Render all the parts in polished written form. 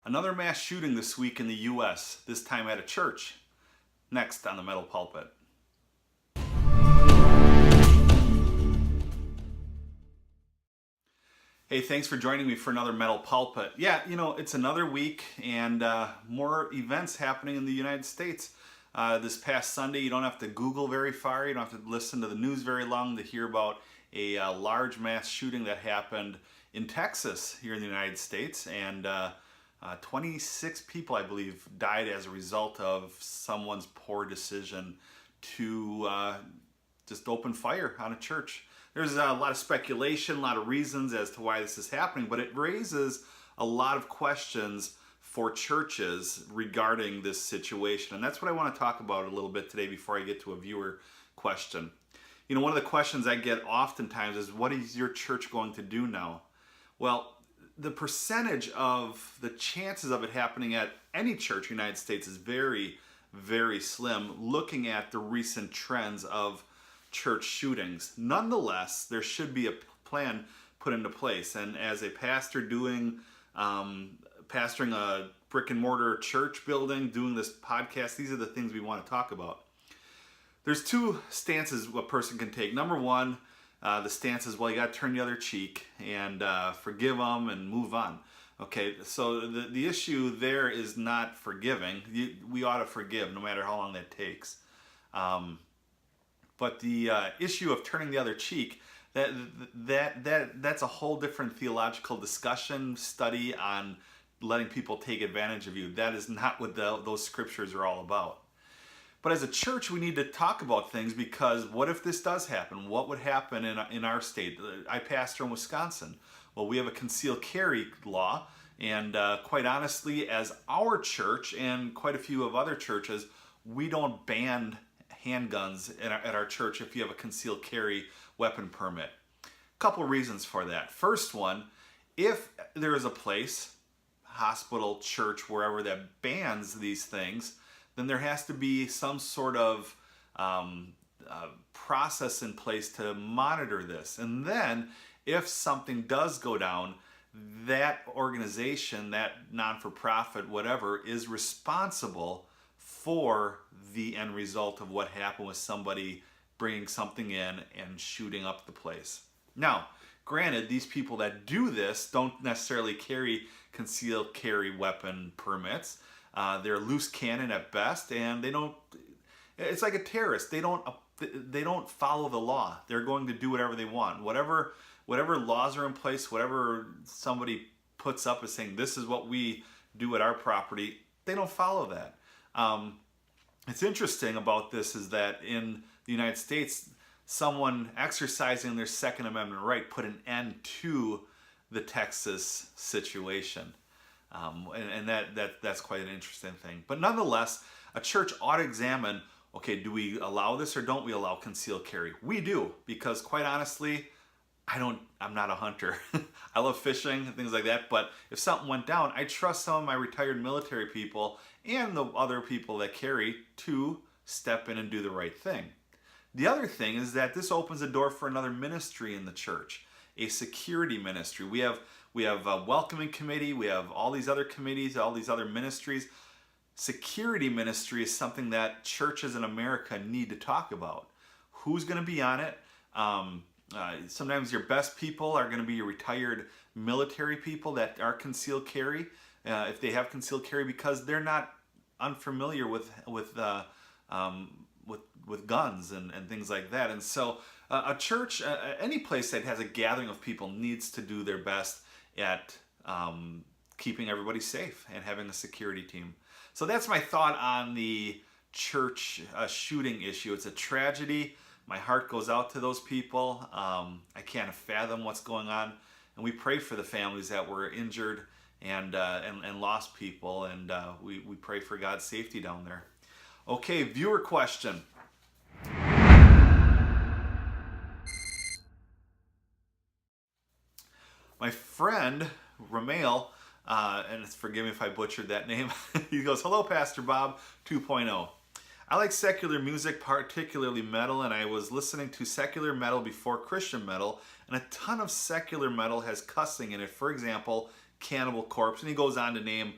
Another mass shooting this week in the U.S., this time at a church. Next on the Metal Pulpit. Hey, thanks for joining me for another Metal Pulpit. Yeah, it's another week and more events happening in the United States. This past Sunday, you don't have to Google very far, you don't have to listen to the news very long to hear about a large mass shooting that happened in Texas here in the United States. And 26 people, I believe, died as a result of someone's poor decision to just open fire on a church. There's a lot of speculation, a lot of reasons as to why this is happening, but it raises a lot of questions for churches regarding this situation. And that's what I want to talk about a little bit today before I get to a viewer question. One of the questions I get oftentimes is, what is your church going to do now? Well, the percentage of the chances of it happening at any church in the United States is very, very slim, looking at the recent trends of church shootings. Nonetheless, there should be a plan put into place. And as a pastor pastoring a brick and mortar church building, doing this podcast, these are the things we want to talk about. There's two stances a person can take. Number one, the stance is, well, you got to turn the other cheek and forgive them and move on. Okay, so the issue there is not forgiving. We ought to forgive no matter how long that takes. But the issue of turning the other cheek, that's a whole different theological discussion, study on letting people take advantage of you. That is not what those scriptures are all about. But as a church, we need to talk about things, because what if this does happen? What would happen in our state? I pastor in Wisconsin. Well, we have a concealed carry law, and quite honestly, as our church and quite a few of other churches, we don't ban handguns at our church if you have a concealed carry weapon permit. A couple reasons for that. First one, if there is a place, hospital, church, wherever, that bans these things, then there has to be some sort of process in place to monitor this. And then if something does go down, that organization, that non-for-profit, whatever, is responsible for the end result of what happened with somebody bringing something in and shooting up the place. Now, granted, these people that do this don't necessarily carry concealed carry weapon permits. They're loose cannon at best, and they don't. It's like a terrorist. They don't follow the law. They're going to do whatever they want. Whatever laws are in place, whatever somebody puts up as saying this is what we do at our property, they don't follow that. It's interesting about this is that in the United States, someone exercising their Second Amendment right put an end to the Texas situation. And that's quite an interesting thing. But nonetheless, a church ought to examine, okay, do we allow this or don't we allow concealed carry? We do, because quite honestly, I'm not a hunter. I love fishing and things like that, but if something went down, I trust some of my retired military people and the other people that carry to step in and do the right thing. The other thing is that this opens a door for another ministry in the church, a security ministry. We have a welcoming committee, we have all these other committees, all these other ministries. Security ministry is something that churches in America need to talk about. Who's going to be on it? Sometimes your best people are going to be your retired military people that are concealed carry, if they have concealed carry, because they're not unfamiliar with guns and things like that. And so a church, any place that has a gathering of people, needs to do their best at keeping everybody safe and having a security team. So that's my thought on the church shooting issue. It's a tragedy. My heart goes out to those people. I can't fathom what's going on, and we pray for the families that were injured and lost people, and we pray for God's safety down there. Okay, viewer question. My friend Ramail, and forgive me if I butchered that name, he goes, "Hello, Pastor Bob 2.0. I like secular music, particularly metal, and I was listening to secular metal before Christian metal, and a ton of secular metal has cussing in it. For example, Cannibal Corpse," and he goes on to name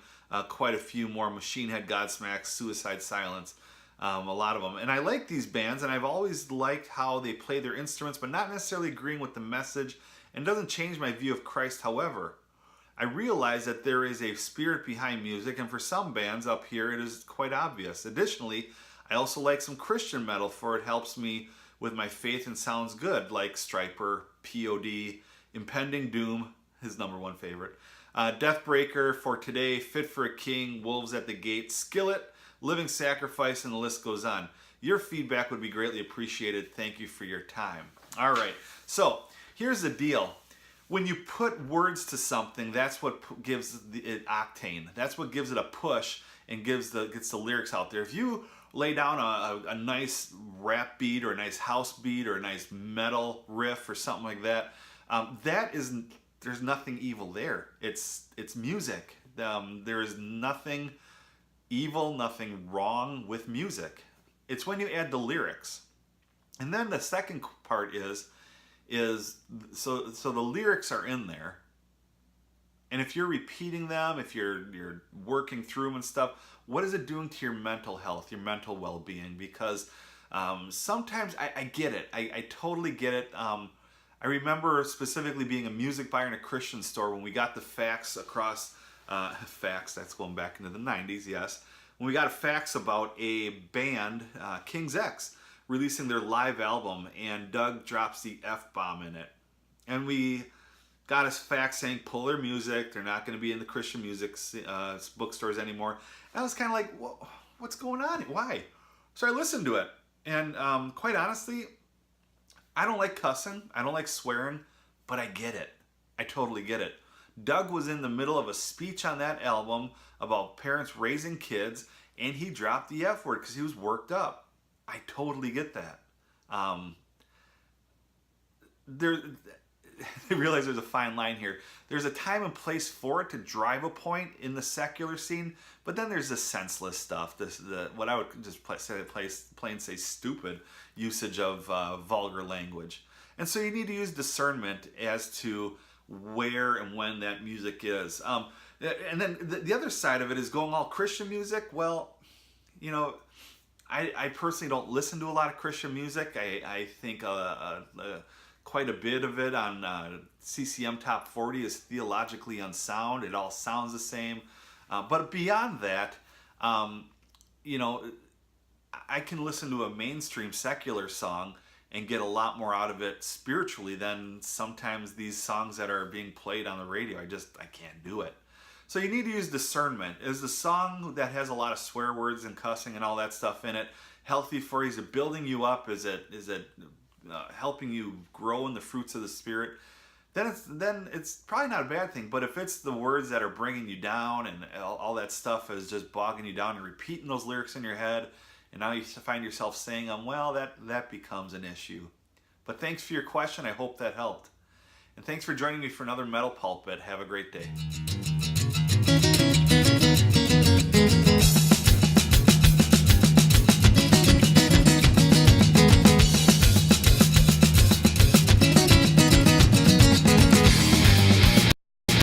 quite a few more: Machine Head, Godsmack, Suicide Silence, a lot of them. And I like these bands, and I've always liked how they play their instruments, but not necessarily agreeing with the message, and it doesn't change my view of Christ. However, I realize that there is a spirit behind music, and for some bands up here it is quite obvious. Additionally, I also like some Christian metal, for it helps me with my faith and sounds good, like Striper, POD, Impending Doom, his #1 favorite, Deathbreaker, For Today, Fit for a King, Wolves at the Gate, Skillet, Living Sacrifice, and the list goes on. Your feedback would be greatly appreciated. Thank you for your time. All right, so here's the deal. When you put words to something, that's what gives it octane. That's what gives it a push and gets the lyrics out there. If you lay down a nice rap beat or a nice house beat or a nice metal riff or something like that, there's nothing evil there. It's music. There is nothing evil, nothing wrong with music. It's when you add the lyrics. And then the second part is so the lyrics are in there, and if you're repeating them, if you're working through them and stuff, what is it doing to your mental health, your mental well-being? Because sometimes I get it. I totally get it. I remember specifically being a music buyer in a Christian store when we got the fax across fax, that's going back into the 90s, yes, when we got a fax about a band, King's X, releasing their live album, and Doug drops the F-bomb in it. And we got a fax saying, pull their music, they're not going to be in the Christian music bookstores anymore. And I was kind of like, what's going on? Why? So I listened to it, and quite honestly, I don't like cussing, I don't like swearing, but I get it. I totally get it. Doug was in the middle of a speech on that album about parents raising kids, and he dropped the F word because he was worked up. I totally get that. I realize there's a fine line here. There's a time and place for it to drive a point in the secular scene, but then there's the senseless stuff, what I would just plain say stupid usage of vulgar language. And so you need to use discernment as to where and when that music is. And then the other side of it is going all Christian music. Well, you know, I personally don't listen to a lot of Christian music. I think quite a bit of it on CCM Top 40 is theologically unsound. It all sounds the same. But beyond that, you know, I can listen to a mainstream secular song and get a lot more out of it spiritually than sometimes these songs that are being played on the radio. I can't do it. So you need to use discernment. Is the song that has a lot of swear words and cussing and all that stuff in it healthy for you? Is it building you up? Is it helping you grow in the fruits of the Spirit? Then it's probably not a bad thing. But if it's the words that are bringing you down and all that stuff is just bogging you down and repeating those lyrics in your head, and now you find yourself saying them, well, that becomes an issue. But thanks for your question. I hope that helped. And thanks for joining me for another Metal Pulpit. Have a great day.